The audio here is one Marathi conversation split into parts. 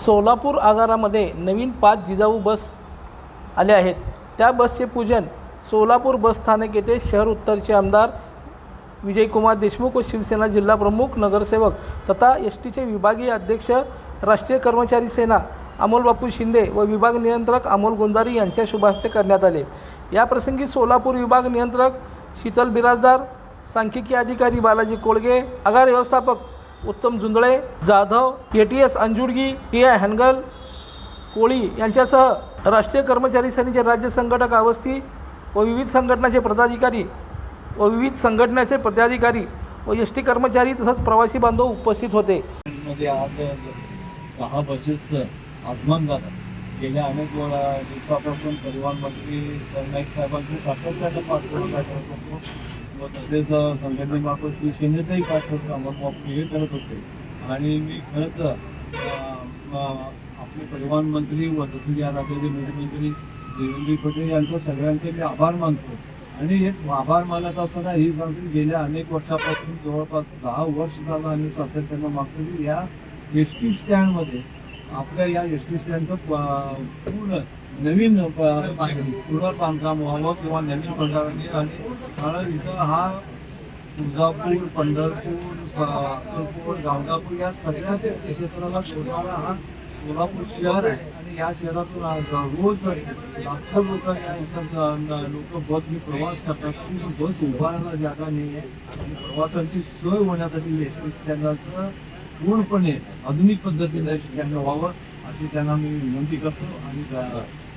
सोलापूर आगारामध्ये नवीन 5 जिजाऊ बस आल्या आहेत। त्या बसचे पूजन सोलापूर बस स्थानक येथे शहर उत्तरचे आमदार विजयकुमार देशमुख व शिवसेना जिल्हा प्रमुख नगरसेवक तथा एसटीचे विभागीय अध्यक्ष राष्ट्रीय कर्मचारी सेना अमोल बापू शिंदे व विभाग नियंत्रक अमोल गुंजारी यांच्या शुभ हस्ते करण्यात आले। या प्रसंगी सोलापूर विभाग नियंत्रक शीतल बिराजदार, सांख्यिकी अधिकारी बालाजी कोळगे, आगार व्यवस्थापक उत्तम जुंदळे, जाधव, एटीएस अंजुडगी, टीआय हनगल, कोळी यांच्यासह राष्ट्रीय कर्मचारी सेनेचे राज्य संघटक अवस्थी व विविध संघटनाचे पदाधिकारी व एसटी कर्मचारी तसंच प्रवासी बांधव उपस्थित होते। मध्ये आज 10 बसेसचं आगमन झालं। गेल्या अनेक दिवसापासून परिवहन मंत्री नाईक साहेबांचे सातत्यानं पाठपुरावा करतो व तसेच संघटनेमार्फत शिवसेनेचाही पाठपुरावा हे करत होते आणि मी खरंच आपले परिवहन मंत्री व तसेच या राज्याचे मुख्यमंत्री देवेंद्र फडणवीस यांचा सगळ्यांचे मी आभार मानतो। आणि एक आभार मानत असताना ही बातमी गेल्या अनेक वर्षापासून जवळपास 10 वर्ष झालं आणि सातत्यानं मागतो की या एस टी स्टँडमध्ये आपल्या या एस टी स्टँडचं पूर्ण नवीन बांधकाम व्हावं किंवा नवीन प्रकाराने। आणि कारण इथं हा तुळजापूर, पंढरपूर, अक्कलकोट, गाणगापूर या सगळ्या क्षेत्राला शोधणारा हा सोलापूर शहर आहे आणि या शहरातून रोज लाखो लोक बसने प्रवास करतात। बस उभारायला जागा नाही आहे आणि प्रवासांची सोय होण्यासाठी एस टी स्टँडचं पूर्णपणे आधुनिक पद्धतीने स्टँड व्हावं अशी त्यांना मी विनंती करतो आणि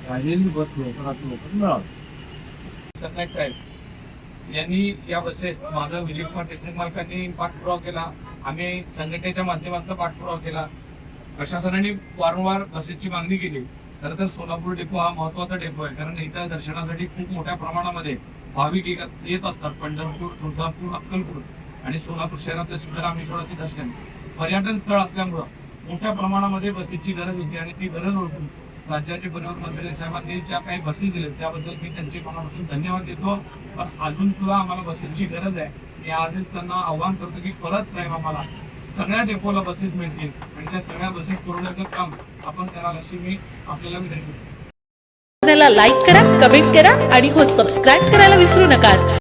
राहिलेली बस लवकरात लवकर मिळावी। सरनाईक साहेब यांनी या बसेस माझा विजयकुमार देशमुख मालकांनी पाठपुरावा केला, आम्ही संघटनेच्या माध्यमातून पाठपुरावा केला, प्रशासनाने वारंवार बसेसची मागणी केली। खरं तर सोलापूर डेपो हा महत्त्वाचा डेपो आहे, कारण इथं दर्शनासाठी खूप मोठ्या प्रमाणामध्ये भाविक येत असतात। पंढरपूर, तुळजापूर, अक्कलकोट आणि सोलापूर शहरातलं सिद्धरामेश्वराचे दर्शन पर्यटन स्थळ असल्यामुळं मोठ्या प्रमाणामध्ये बसेसची गरज होती आणि ती गरज ओळखून राज्याचे परिवहन मंत्री साहेबांनी ज्या काही बसेस दिल्या त्याबद्दल मी त्यांचे मनापासून धन्यवाद देतो। पण अजून सुद्धा आम्हाला बसेसची गरज आहे। मी आजच त्यांना आव्हान करतो की परत साहेब आम्हाला सगळ्या डेपोला बसेस मिळतील आणि त्या सगळ्या बसेस पुरवण्याचं काम आपण कराल अशी मी आपल्याला विनंती करतो। लाईक करा, कमेंट करा आणि हो सबस्क्राईब करायला विसरू नका।